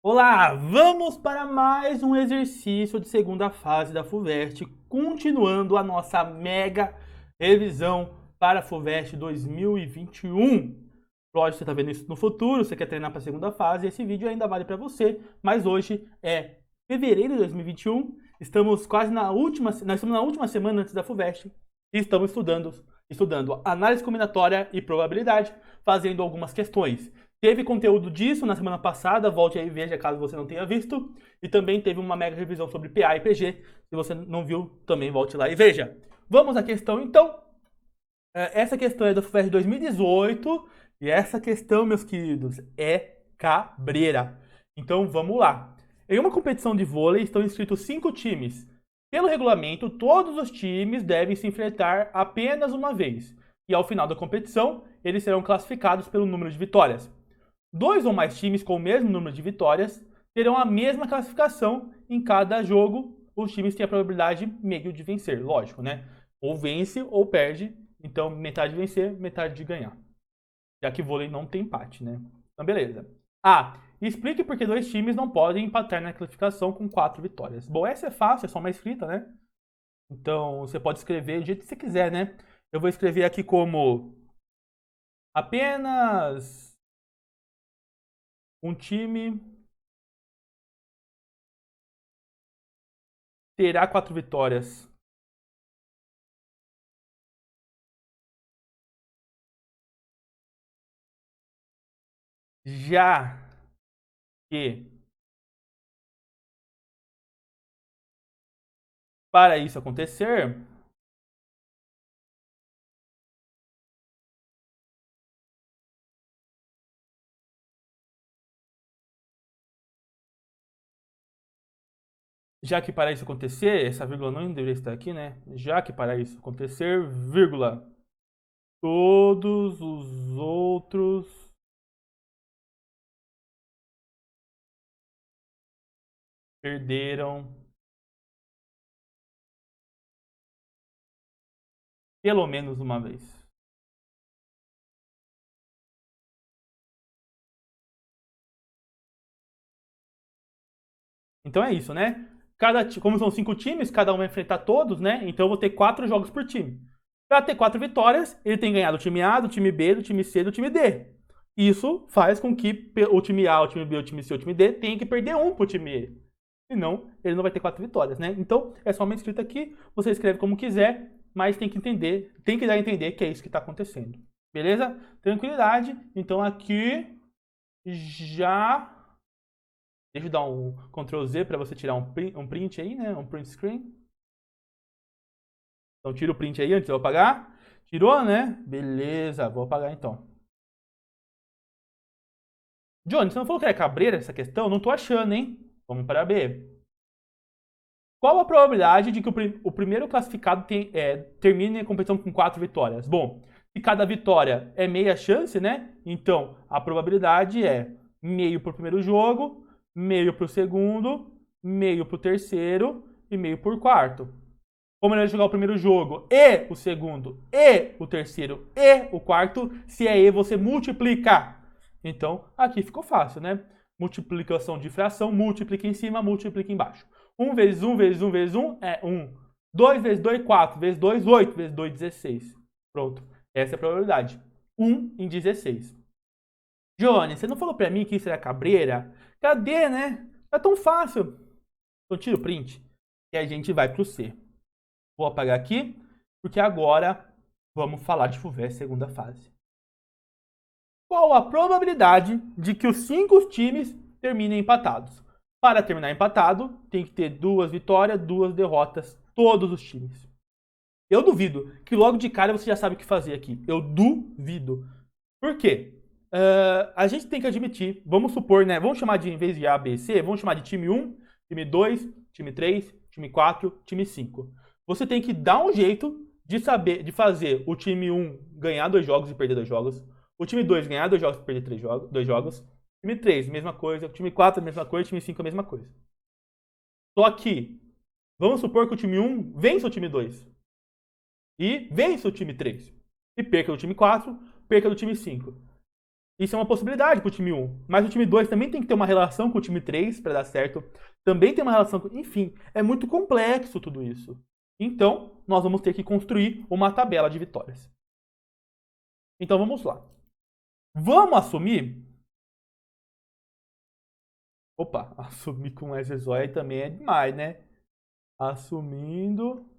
Olá, vamos para mais um exercício de segunda fase da FUVEST, continuando a nossa mega revisão para a FUVEST 2021. Lógico, você está vendo isso no futuro, você quer treinar para a segunda fase, esse vídeo ainda vale para você, mas hoje é fevereiro de 2021, estamos quase nós estamos na última semana antes da FUVEST e estamos estudando análise combinatória e probabilidade, fazendo algumas questões. Teve conteúdo disso na semana passada, volte aí e veja caso você não tenha visto. E também teve uma mega revisão sobre PA e PG. Se você não viu, também volte lá e veja. Vamos à questão então. Essa questão é do FUVEST 2018. E essa questão, meus queridos, é cabreira. Então vamos lá. Em uma competição de vôlei estão inscritos 5 times. Pelo regulamento, todos os times devem se enfrentar apenas uma vez. E ao final da competição, eles serão classificados pelo número de vitórias. 2 ou mais times com o mesmo número de vitórias terão a mesma classificação em cada jogo. Os times têm a probabilidade meio de vencer, lógico, né? Ou vence ou perde, então metade de vencer, metade de ganhar. Já que vôlei não tem empate, né? Então beleza. Explique por que 2 times não podem empatar na classificação com 4 vitórias. Bom, essa é fácil, é só uma escrita, né? Então você pode escrever do jeito que você quiser, né? Eu vou escrever aqui como apenas um time terá 4 vitórias. Já que para isso acontecer, essa vírgula não deveria estar aqui, né? Já que para isso acontecer, vírgula, todos os outros perderam pelo menos uma vez. Então é isso, né? Como são 5 times, cada um vai enfrentar todos, né? Então eu vou ter 4 jogos por time. Para ter 4 vitórias, ele tem que ganhar do time A, do time B, do time C, do time D. Isso faz com que o time A, o time B, o time C, o time D tenha que perder um pro time E. Senão, ele não vai ter 4 vitórias, né? Então, é só uma escrita aqui, você escreve como quiser, mas tem que entender, tem que dar a entender que é isso que está acontecendo. Beleza? Tranquilidade. Então aqui já... Deixa eu dar um Ctrl Z para você tirar um print aí, né? Um print screen. Então tira o print aí antes de eu apagar. Tirou, né? Beleza, vou apagar então. Johnny, você não falou que era cabreira essa questão? Não tô achando, hein? Vamos para B. Qual a probabilidade de que o primeiro classificado termine a competição com 4 vitórias? Bom, se cada vitória é meia chance, né? Então, a probabilidade é meio para o primeiro jogo, meio para o segundo, meio para o terceiro e meio por quarto. Como ele vai jogar o primeiro jogo e o segundo e o terceiro e o quarto, se é E, você multiplica. Então, aqui ficou fácil, né? Multiplicação de fração, multiplica em cima, multiplica embaixo. 1 vezes 1 vezes 1 vezes 1 é 1. 2 vezes 2, 4. Vezes 2, 8. Vezes 2, 16. Pronto. Essa é a probabilidade. 1 em 16. Johnny, você não falou pra mim que isso era cabreira? Cadê, né? Tá tão fácil. Então tira o print e a gente vai pro C. Vou apagar aqui, porque agora vamos falar de FUVEST segunda fase. Qual a probabilidade de que os 5 times terminem empatados? Para terminar empatado, tem que ter 2 vitórias, 2 derrotas, todos os times. Eu duvido que logo de cara você já sabe o que fazer aqui. Eu duvido. Por quê? A gente tem que admitir, vamos supor, né? Vamos chamar de, em vez de A, B, C, vamos chamar de time 1, time 2, time 3, time 4, time 5. Você tem que dar um jeito de fazer o time 1 ganhar 2 jogos e perder 2 jogos. O time 2 ganhar 2 jogos e perder 2 jogos. Time 3, mesma coisa. Time 4, mesma coisa. Time 5, a mesma coisa. Só que, vamos supor que o time 1 vence o time 2. E vence o time 3. E perca do time 4, perca do time 5. Isso é uma possibilidade para o time 1. Mas o time 2 também tem que ter uma relação com o time 3 para dar certo. Também tem uma relação com... Enfim, é muito complexo tudo isso. Então, nós vamos ter que construir uma tabela de vitórias. Então, vamos lá. Vamos assumir... Opa, assumir com SSOI também é demais, né? Assumindo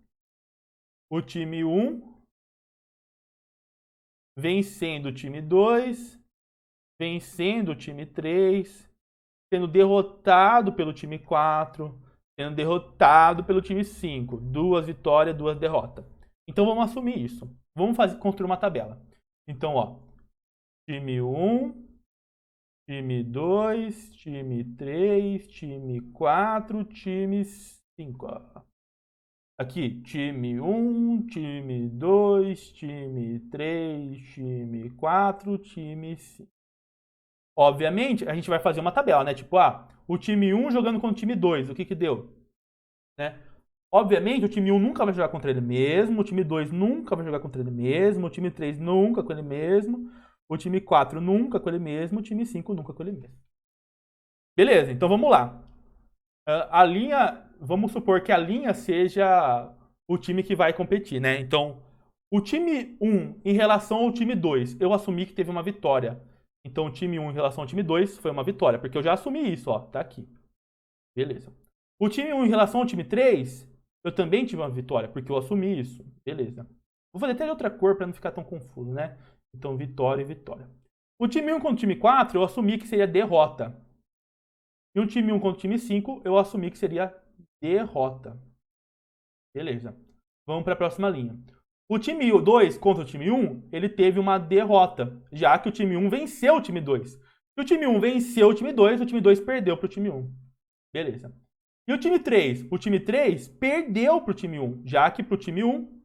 o time 1 vencendo o time 2, vencendo o time 3, sendo derrotado pelo time 4, sendo derrotado pelo time 5. 2 vitórias, 2 derrotas. Então vamos assumir isso. Vamos construir uma tabela. Então, ó, time 1, time 2, time 3, time 4, time 5. Aqui, time 1, time 2, time 3, time 4, time 5. Obviamente, a gente vai fazer uma tabela, né? Tipo, o time 1 jogando contra o time 2, o que que deu? Né? Obviamente, o time 1 nunca vai jogar contra ele mesmo, o time 2 nunca vai jogar contra ele mesmo, o time 3 nunca com ele mesmo, o time 4 nunca com ele mesmo, o time 5 nunca com ele mesmo. Beleza, então vamos lá. A linha, vamos supor que a linha seja o time que vai competir, né? Então, o time 1 em relação ao time 2, eu assumi que teve uma vitória. Então, o time 1 em relação ao time 2 foi uma vitória, porque eu já assumi isso, ó, tá aqui. Beleza. O time 1 em relação ao time 3, eu também tive uma vitória, porque eu assumi isso. Beleza. Vou fazer até de outra cor para não ficar tão confuso, né? Então, vitória e vitória. O time 1 contra o time 4, eu assumi que seria derrota. E o time 1 contra o time 5, eu assumi que seria derrota. Beleza. Vamos para a próxima linha. O time 2 contra o time 1, ele teve uma derrota, já que o time 1 venceu o time 2. E o time 1 venceu o time 2 perdeu para o time 1. Beleza. E o time 3? O time 3 perdeu para o time 1, já que para o time 1,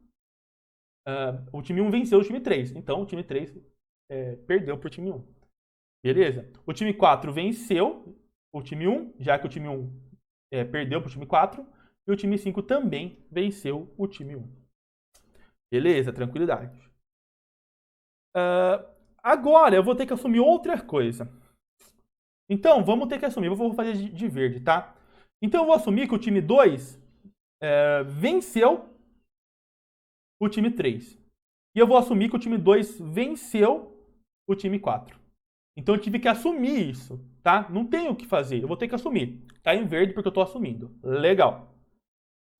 o time 1 venceu o time 3. Então, o time 3 perdeu para o time 1. Beleza. O time 4 venceu o time 1, já que o time 1 perdeu para o time 4. E o time 5 também venceu o time 1. Beleza, tranquilidade. Agora eu vou ter que assumir outra coisa. Então, vamos ter que assumir. Eu vou fazer de verde, tá? Então, eu vou assumir que o time 2 venceu o time 3. E eu vou assumir que o time 2 venceu o time 4. Então, eu tive que assumir isso, tá? Não tenho o que fazer. Eu vou ter que assumir. Tá em verde porque eu tô assumindo. Legal.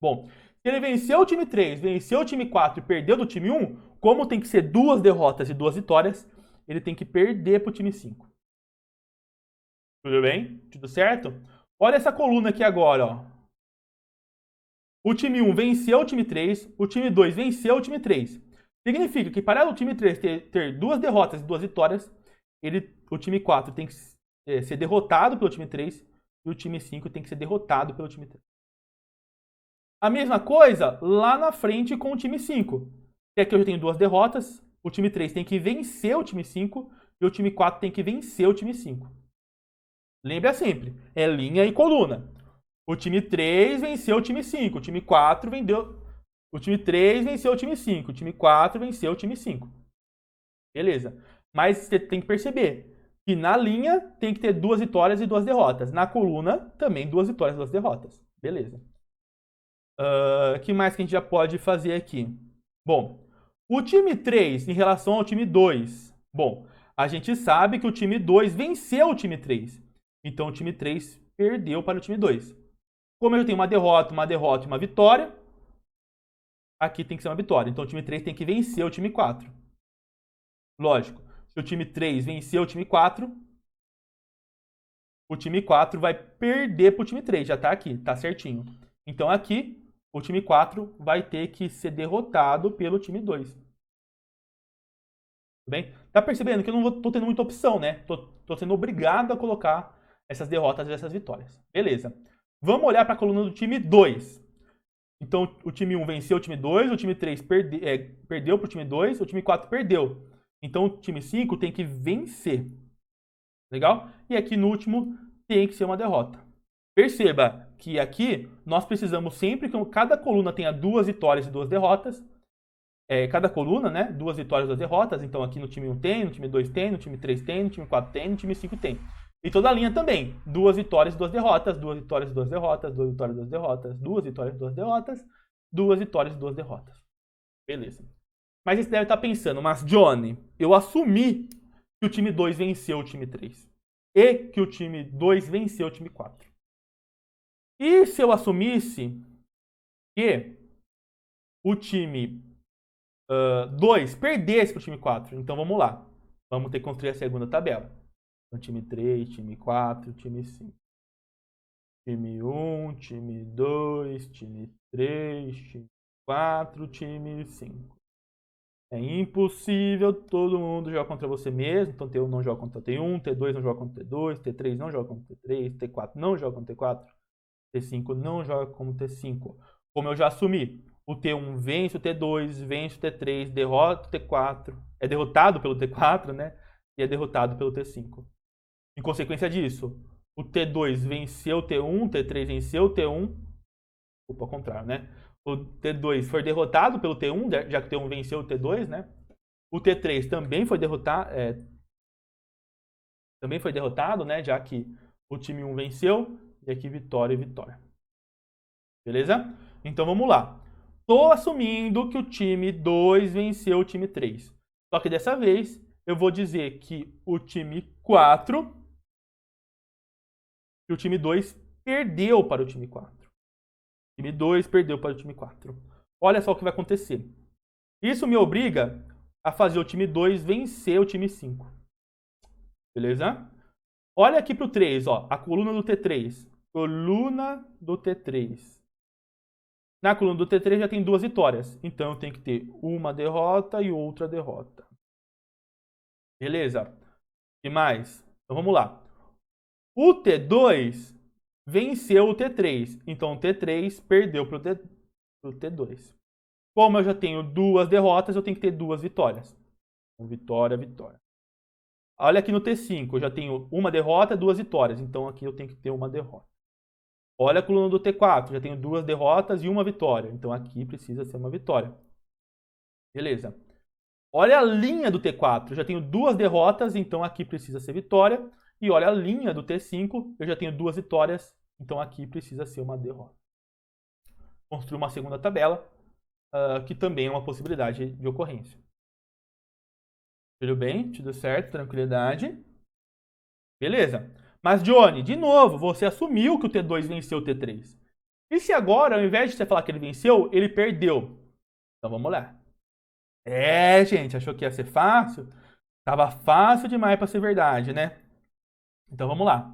Bom, se ele venceu o time 3, venceu o time 4 e perdeu do time 1, como tem que ser 2 derrotas e 2 vitórias, ele tem que perder pro time 5. Tudo bem? Tudo certo? Olha essa coluna aqui agora, ó. O time 1 venceu o time 3, o time 2 venceu o time 3. Significa que para o time 3 ter 2 derrotas e 2 vitórias, o time 4 tem que ser derrotado pelo time 3 e o time 5 tem que ser derrotado pelo time 3. A mesma coisa lá na frente com o time 5. Que aqui eu já tenho 2 derrotas, o time 3 tem que vencer o time 5 e o time 4 tem que vencer o time 5. Lembra sempre, é linha e coluna. O time 3 venceu o time 5, o time 4 vendeu... O time 3 venceu o time 5, o time 4 venceu o time 5. Beleza. Mas você tem que perceber que na linha tem que ter 2 vitórias e 2 derrotas. Na coluna, também 2 vitórias e 2 derrotas. Beleza. O que mais que a gente já pode fazer aqui? Bom, o time 3 em relação ao time 2. Bom, a gente sabe que o time 2 venceu o time 3. Então, o time 3 perdeu para o time 2. Como eu tenho uma derrota e uma vitória, aqui tem que ser uma vitória. Então, o time 3 tem que vencer o time 4. Lógico, se o time 3 vencer o time 4 vai perder para o time 3. Já está aqui, está certinho. Então, aqui, o time 4 vai ter que ser derrotado pelo time 2. Tudo bem? Tá percebendo que eu não tô tendo muita opção, né? Tô sendo obrigado a colocar essas derrotas e essas vitórias. Beleza. Vamos olhar para a coluna do time 2. Então, o time 1 venceu o time 2, o time 3 perdeu para o time 2, o time 4 perdeu. Então, o time 5 tem que vencer. Legal? E aqui no último tem que ser uma derrota. Perceba que aqui nós precisamos sempre que cada coluna tenha 2 vitórias e 2 derrotas. cada coluna, né? 2 vitórias, 2 derrotas. Então aqui no time 1 tem, no time 2 tem, no time 3 tem, no time 4 tem, no time 5 tem. E toda a linha também. 2 vitórias, 2 derrotas, 2 vitórias, 2 derrotas, 2 vitórias, 2 derrotas, 2 vitórias, 2 derrotas, 2 vitórias, 2 derrotas. Beleza. Mas você deve estar pensando, mas Johnny, eu assumi que o time 2 venceu o time 3. E que o time 2 venceu o time 4. E se eu assumisse que o time 2 perdesse para o time 4? Então vamos lá. Vamos ter que construir a segunda tabela. Então, time 3, time 4, time 5. Time 1, time 2, time 3, time 4, time 5. É impossível todo mundo jogar contra você mesmo. Então T1 não joga contra T1, T2 não joga contra T2, T3 não joga contra T3, T4 não joga contra T4, T5 não joga contra T5. Como eu já assumi, o T1 vence o T2, vence o T3, derrota o T4, é derrotado pelo T4, né? E é derrotado pelo T5. Em consequência disso, o T2 venceu o T1, o T3 venceu o T1. Opa, ao contrário, né? O T2 foi derrotado pelo T1, já que o T1 venceu o T2, né? O T3 também foi derrotado, né? Já que o time 1 venceu. E aqui vitória e vitória. Beleza? Então vamos lá. Estou assumindo que o time 2 venceu o time 3. Só que dessa vez eu vou dizer que o time 4 e o time 2 perdeu para o time 4. O time 2 perdeu para o time 4. Olha só o que vai acontecer. Isso me obriga a fazer o time 2 vencer o time 5. Beleza? Olha aqui para o 3, ó, a coluna do T3. Coluna do T3. Na coluna do T3 já tem 2 vitórias. Então eu tenho que ter uma derrota e outra derrota. Beleza? E mais? Então vamos lá. O T2 venceu o T3. Então o T3 perdeu para o T2. Como eu já tenho 2 derrotas, eu tenho que ter 2 vitórias. Então, vitória, vitória. Olha aqui no T5, eu já tenho uma derrota, 2 vitórias. Então aqui eu tenho que ter uma derrota. Olha a coluna do T4, já tenho 2 derrotas e uma vitória. Então aqui precisa ser uma vitória. Beleza. Olha a linha do T4, eu já tenho 2 derrotas, então aqui precisa ser vitória. E olha a linha do T5, eu já tenho 2 vitórias, então aqui precisa ser uma derrota. Construir uma segunda tabela, que também é uma possibilidade de ocorrência. Tudo bem? Tudo certo? Tranquilidade? Beleza. Mas, Johnny, de novo, você assumiu que o T2 venceu o T3. E se agora, ao invés de você falar que ele venceu, ele perdeu? Então vamos lá. Gente, achou que ia ser fácil? Tava fácil demais para ser verdade, né? Então vamos lá.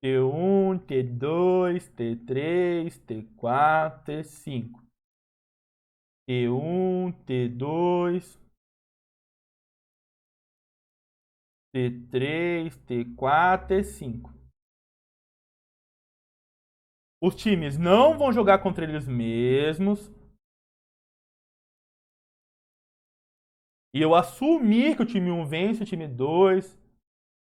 T1, T2, T3, T4, T5. T1, T2, T3, T4, T5. Os times não vão jogar contra eles mesmos. E eu assumi que o time 1 vence o time 2.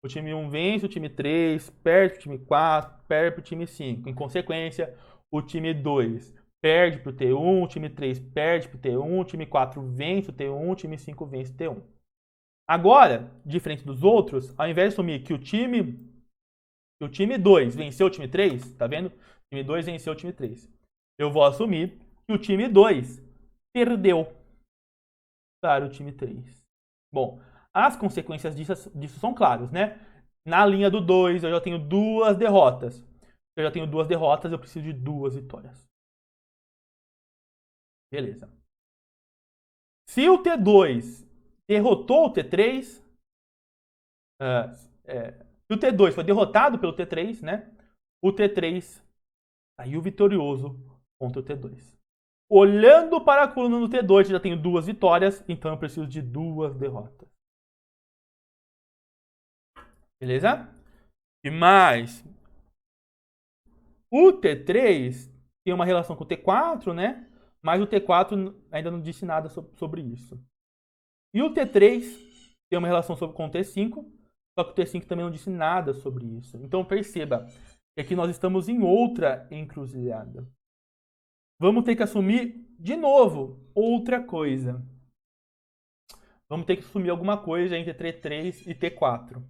O time 1 vence o time 3. Perde pro time 4. Perde pro time 5. Em consequência, o time 2 perde pro T1. O time 3 perde pro T1. O time 4 vence o T1. O time 5 vence o T1. Agora, diferente dos outros, ao invés de assumir que o time 2 venceu o time 3, tá vendo? O time 2 venceu o time 3. Eu vou assumir que o time 2 perdeu para o time 3. Bom, as consequências disso são claras, né? Na linha do 2, eu já tenho 2 derrotas. Eu já tenho 2 derrotas, eu preciso de 2 vitórias. Beleza. Se o T2 derrotou o T3, se o T2 foi derrotado pelo T3, né? O T3 saiu vitorioso contra o T2. Olhando para a coluna do T2, eu já tenho 2 vitórias, então eu preciso de 2 derrotas. Beleza? E mais, o T3 tem uma relação com o T4, né? Mas o T4 ainda não disse nada sobre isso. E o T3 tem uma relação com o T5, só que o T5 também não disse nada sobre isso. Então perceba que aqui nós estamos em outra encruzilhada. Vamos ter que assumir, de novo, outra coisa. vamos ter que assumir alguma coisa entre T3 e T4.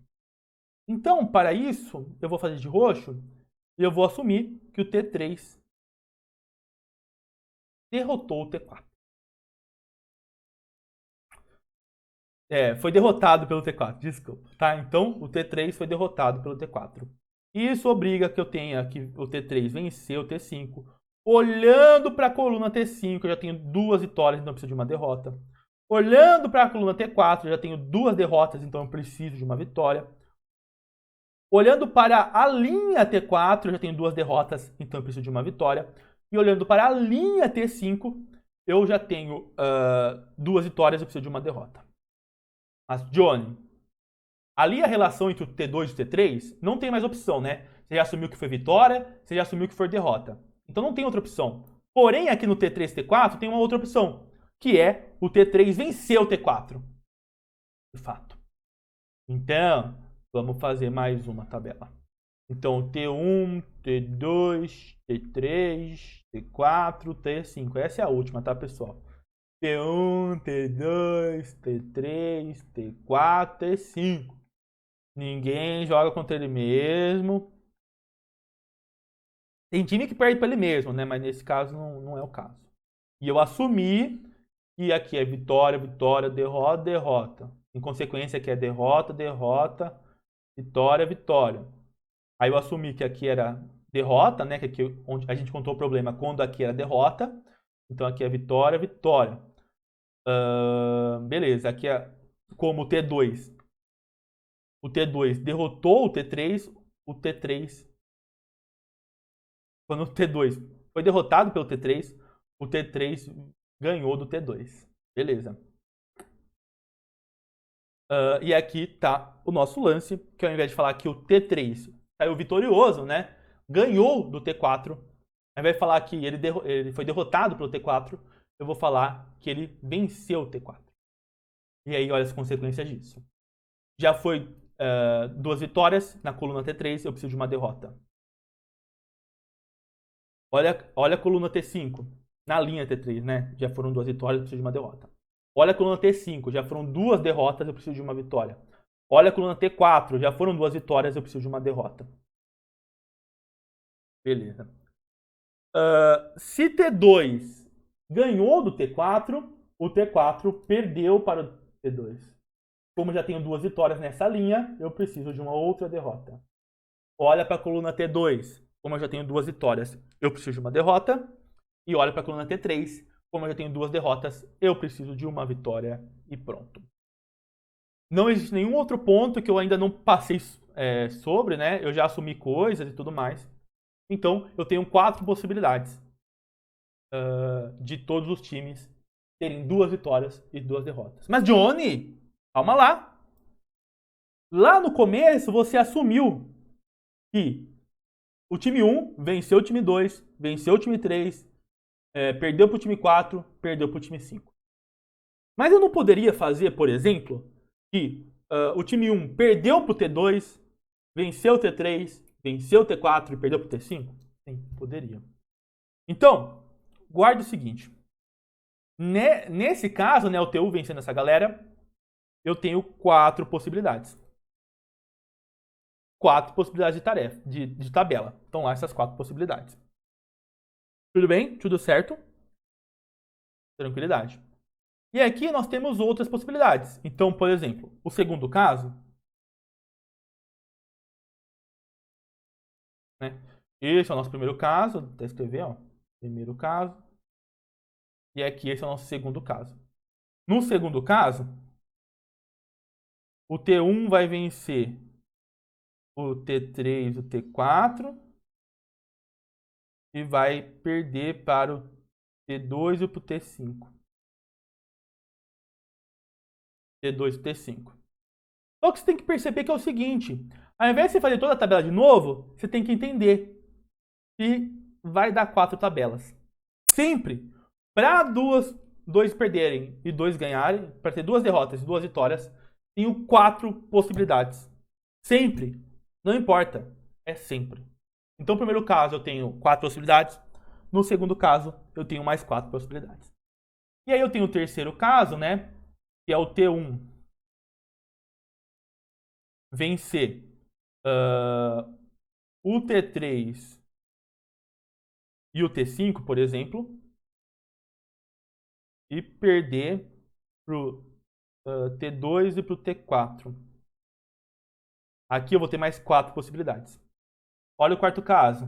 Então, para isso, eu vou fazer de roxo e eu vou assumir que o T3 derrotou o T4. Foi derrotado pelo T4, desculpa. Tá? Então, o T3 foi derrotado pelo T4. Isso obriga que eu tenha que o T3 vencer o T5. Olhando para a coluna T5, eu já tenho 2 vitórias, então eu preciso de uma derrota. Olhando para a coluna T4, eu já tenho 2 derrotas, então eu preciso de uma vitória. Olhando para a linha T4, eu já tenho 2 derrotas, então eu preciso de uma vitória. E olhando para a linha T5, eu já tenho 2 vitórias, eu preciso de uma derrota. Mas, Johnny, ali a relação entre o T2 e o T3 não tem mais opção, né? Você já assumiu que foi vitória, você já assumiu que foi derrota. Então não tem outra opção. Porém, aqui no T3 e T4 tem uma outra opção, que é o T3 vencer o T4. De fato. Então, vamos fazer mais uma tabela. Então, T1, T2, T3, T4, T5. Essa é a última, tá, pessoal? T1, T2, T3, T4, T5. Ninguém joga contra ele mesmo. Tem time que perde para ele mesmo, né? Mas nesse caso não é o caso. E eu assumi que aqui é vitória, vitória, derrota, derrota. Em consequência, aqui é derrota, derrota, vitória, vitória. Aí eu assumi que aqui era derrota, né? Que aqui onde a gente contou o problema quando aqui era derrota. Então aqui é vitória, vitória. Beleza, aqui é como o T2. O T2 derrotou o T3. O T3... Quando o T2 foi derrotado pelo T3, o T3 ganhou do T2. Beleza. E aqui tá o nosso lance, que ao invés de falar que o T3 saiu vitorioso, né? Ganhou do T4. Ao invés de falar que ele foi derrotado pelo T4, eu vou falar que ele venceu o T4. E aí, olha as consequências disso. Já foi 2 vitórias na coluna T3, eu preciso de uma derrota. Olha a coluna T5, na linha T3, né? Já foram 2 vitórias, eu preciso de uma derrota. Olha a coluna T5, já foram 2 derrotas, eu preciso de uma vitória. Olha a coluna T4, já foram 2 vitórias, eu preciso de uma derrota. Beleza. Se T2 ganhou do T4, o T4 perdeu para o T2. Como já tenho 2 vitórias nessa linha, eu preciso de uma outra derrota. Olha para a coluna T2. Como eu já tenho 2 vitórias, eu preciso de uma derrota. E olha para a coluna T3. Como eu já tenho 2 derrotas, eu preciso de uma vitória e pronto. Não existe nenhum outro ponto que eu ainda não passei sobre, né? Eu já assumi coisas e tudo mais. Então, eu tenho 4 possibilidades de todos os times terem 2 vitórias e 2 derrotas. Mas, Johnny, calma lá. Lá no começo, você assumiu que o time 1 venceu o time 2, venceu o time 3, perdeu para o time 4, perdeu para o time 5. Mas eu não poderia fazer, por exemplo, que o time 1 perdeu para o T2, venceu o T3, venceu o T4 e perdeu para o T5? Sim, poderia. Então, guarde o seguinte. Nesse caso, né, o T1 vencendo essa galera, eu tenho 4 possibilidades. 4 possibilidades de tarefa, de tabela. Estão lá essas 4 possibilidades. Tudo bem? Tudo certo? Tranquilidade. E aqui nós temos outras possibilidades. Então, por exemplo, o segundo caso, né? Esse é o nosso primeiro caso. Vou até escrever, ó. Primeiro caso. E aqui esse é o nosso segundo caso. No segundo caso, o T1 vai vencer o T3 e o T4 e vai perder para o T2 e para o T5. T2 e T5. Só que você tem que perceber que é o seguinte, ao invés de você fazer toda a tabela de novo, você tem que entender que vai dar 4 tabelas. Sempre. Para 2 perderem e 2 ganharem, para ter 2 derrotas e 2 vitórias, tenho 4 possibilidades. Sempre. Não importa. É sempre. Então, no primeiro caso, eu tenho 4 possibilidades. No segundo caso, eu tenho mais 4 possibilidades. E aí eu tenho o terceiro caso, né? que é o T1, vencer o T3 e o T5, por exemplo, e perder pro T2 e pro T4. Aqui eu vou ter mais 4 possibilidades. Olha o quarto caso.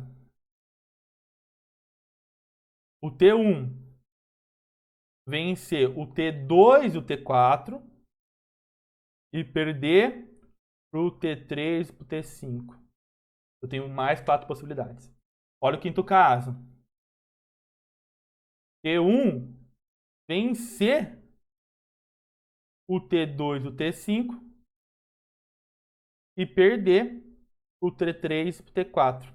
O T1 vencer o T2 e o T4 e perder pro T3 e pro T5. Eu tenho mais 4 possibilidades. Olha o quinto caso. T1 vencer o T2 e o T5 e perder o T3 e o T4.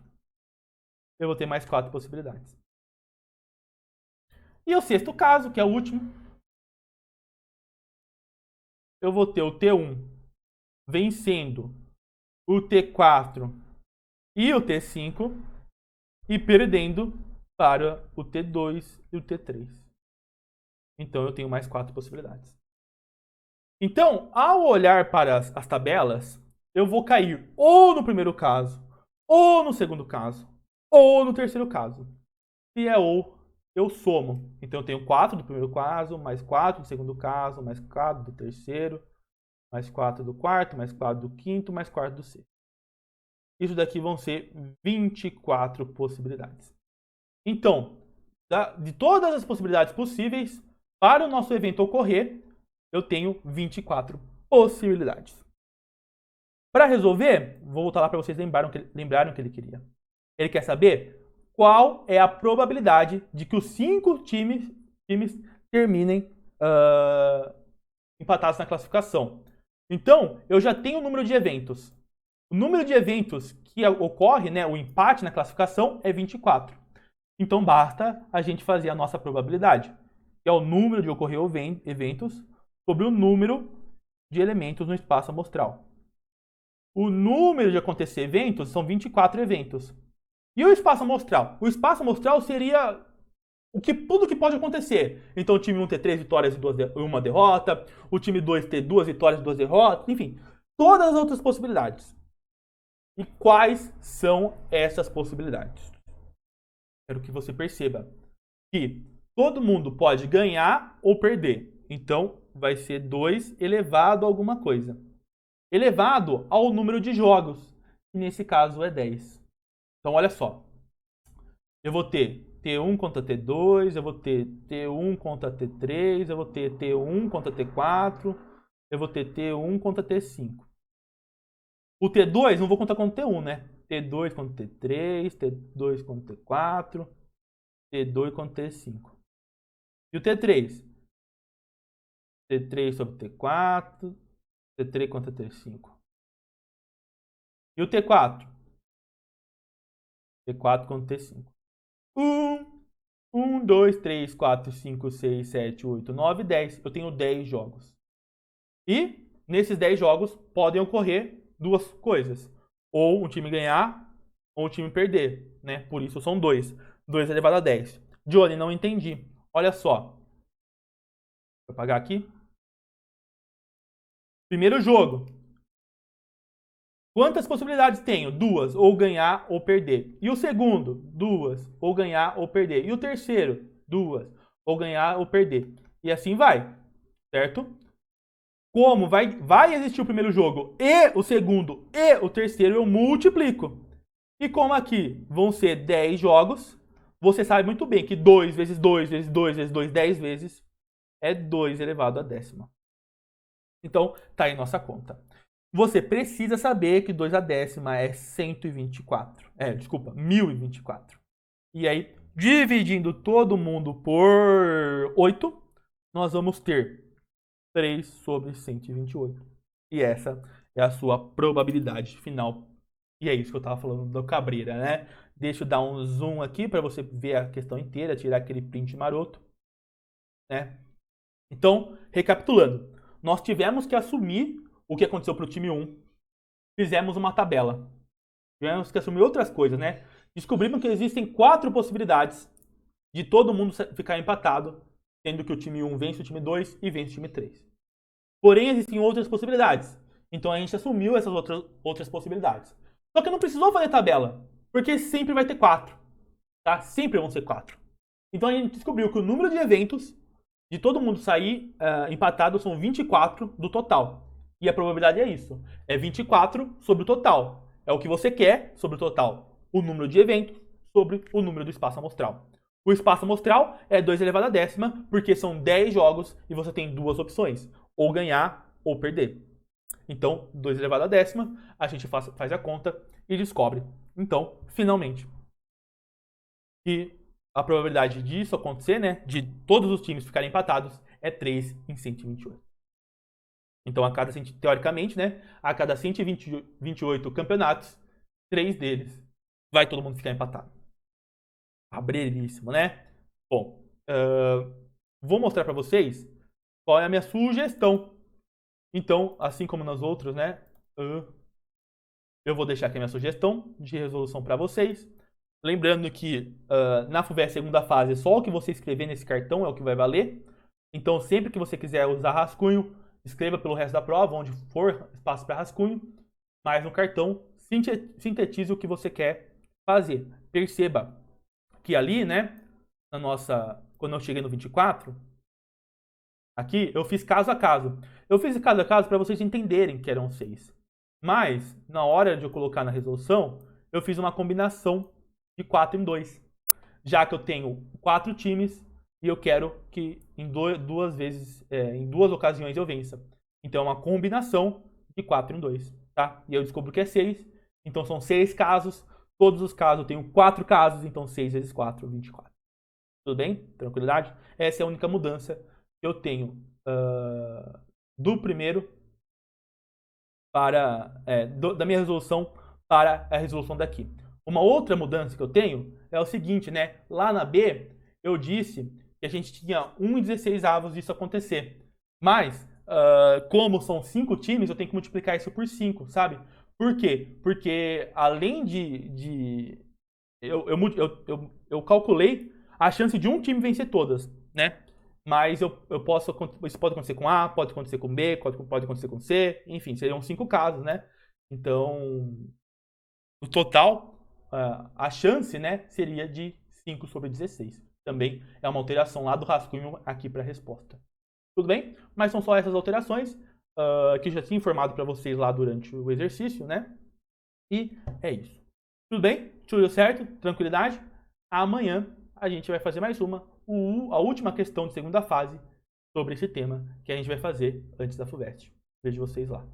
Eu vou ter mais 4 possibilidades. E o sexto caso, que é o último, eu vou ter o T1 vencendo o T4 e o T5 e perdendo para o T2 e o T3. Então eu tenho mais 4 possibilidades. Então, ao olhar para as tabelas, eu vou cair ou no primeiro caso, ou no segundo caso, ou no terceiro caso. Se é ou, eu somo. Então eu tenho 4 do primeiro caso, mais 4 do segundo caso, mais 4 do terceiro, mais 4 do quarto, mais 4 do quinto, mais 4 do sexto. Isso daqui vão ser 24 possibilidades. Então, de todas as possibilidades possíveis, para o nosso evento ocorrer, eu tenho 24 possibilidades. Para resolver, vou voltar lá para vocês lembrarem o que ele queria. Ele quer saber qual é a probabilidade de que os 5 times terminem empatados na classificação. Então, eu já tenho o número de eventos. O número de eventos que ocorre, né, o empate na classificação, é 24. Então, basta a gente fazer a nossa probabilidade, que é o número de ocorrer eventos sobre o número de elementos no espaço amostral. O número de acontecer eventos são 24 eventos. E o espaço amostral? O espaço amostral seria tudo que pode acontecer. Então, o time 1 ter 3 vitórias e 1 derrota, o time 2 ter 2 vitórias e 2 derrotas, enfim, todas as outras possibilidades. E quais são essas possibilidades? Quero que você perceba que todo mundo pode ganhar ou perder. Então, vai ser 2 elevado a alguma coisa. Elevado ao número de jogos, que nesse caso é 10. Então, olha só. Eu vou ter T1 contra T2, eu vou ter T1 contra T3, eu vou ter T1 contra T4, eu vou ter T1 contra T5. O T2 não vou contar como T1, né? T2 contra T3, T2 contra T4, T2 contra T5. E o T3? T3 sobre T4, T3 contra T5. E o T4? T4 contra T5. 1, 2, 3, 4, 5, 6, 7, 8, 9, 10. Eu tenho 10 jogos. E nesses 10 jogos podem ocorrer duas coisas. Ou um time ganhar, ou um time perder, né? Por isso são 2. 2 elevado a 10. Johnny, não entendi. Olha só. Vou apagar aqui. Primeiro jogo. Quantas possibilidades tenho? 2, ou ganhar ou perder. E o segundo? 2, ou ganhar ou perder. E o terceiro? 2, ou ganhar ou perder. E assim vai, certo? Como vai existir o primeiro jogo e o segundo e o terceiro, eu multiplico. E como aqui vão ser 10 jogos, você sabe muito bem que 2 vezes 2 vezes 2 vezes 2, 10 vezes, é 2 elevado a décima. Então, tá aí nossa conta. Você precisa saber que 2 a décima é 124. 1024. E aí, dividindo todo mundo por 8, nós vamos ter 3 sobre 128. E essa é a sua probabilidade final. E é isso que eu estava falando do Cabreira, né? Deixa eu dar um zoom aqui para você ver a questão inteira, tirar aquele print maroto, né? Então, recapitulando. Nós tivemos que assumir o que aconteceu para o time 1. Fizemos uma tabela. Tivemos que assumir outras coisas, né? Descobrimos que existem 4 possibilidades de todo mundo ficar empatado, sendo que o time 1 vence o time 2 e vence o time 3. Porém, existem outras possibilidades. Então a gente assumiu essas outras possibilidades. Só que não precisou fazer tabela, porque sempre vai ter 4. Tá? Sempre vão ser 4. Então a gente descobriu que o número de eventos de todo mundo sair empatado são 24 do total. E a probabilidade é isso. É 24 sobre o total. É o que você quer sobre o total. O número de eventos sobre o número do espaço amostral. O espaço amostral é 2 elevado à décima, porque são 10 jogos e você tem duas opções. Ou ganhar ou perder. Então, 2 elevado à décima, a gente faz a conta e descobre. Então, finalmente, que a probabilidade disso acontecer, né, de todos os times ficarem empatados, é 3 em 128. Então, teoricamente, né, a cada 128 campeonatos, 3 deles vai todo mundo ficar empatado. Abrevíssimo, né? Bom, vou mostrar para vocês qual é a minha sugestão. Então, assim como nas outras, né, eu vou deixar aqui a minha sugestão de resolução para vocês. Lembrando que na FUVEST segunda fase, só o que você escrever nesse cartão é o que vai valer. Então, sempre que você quiser usar rascunho, escreva pelo resto da prova, onde for espaço para rascunho. Mas no cartão, sintetize o que você quer fazer. Perceba que ali, né, quando eu cheguei no 24, aqui eu fiz caso a caso. Eu fiz caso a caso para vocês entenderem que eram 6. Mas, na hora de eu colocar na resolução, eu fiz uma combinação de 4 em 2. Já que eu tenho 4 times e eu quero que em duas ocasiões eu vença. Então é uma combinação de 4 em 2, tá? E eu descubro que é 6. Então são 6 casos. Todos os casos eu tenho 4 casos, então 6 vezes 4, 24. Tudo bem? Tranquilidade? Essa é a única mudança que eu tenho do primeiro da minha resolução para a resolução daqui. Uma outra mudança que eu tenho é o seguinte, né? Lá na B, eu disse que a gente tinha 1/16 disso acontecer. Mas, como são 5 times, eu tenho que multiplicar isso por 5, sabe? Por quê? Porque além eu calculei a chance de um time vencer todas, né? Mas isso pode acontecer com A, pode acontecer com B, pode acontecer com C, enfim, seriam 5 casos, né? Então, no total, a chance, né, seria de 5/16. Também é uma alteração lá do rascunho aqui para a resposta. Tudo bem? Mas são só essas alterações que eu já tinha informado para vocês lá durante o exercício, né? E é isso. Tudo bem? Tudo certo? Tranquilidade? Amanhã a gente vai fazer mais a última questão de segunda fase sobre esse tema que a gente vai fazer antes da FUVEST. Vejo vocês lá.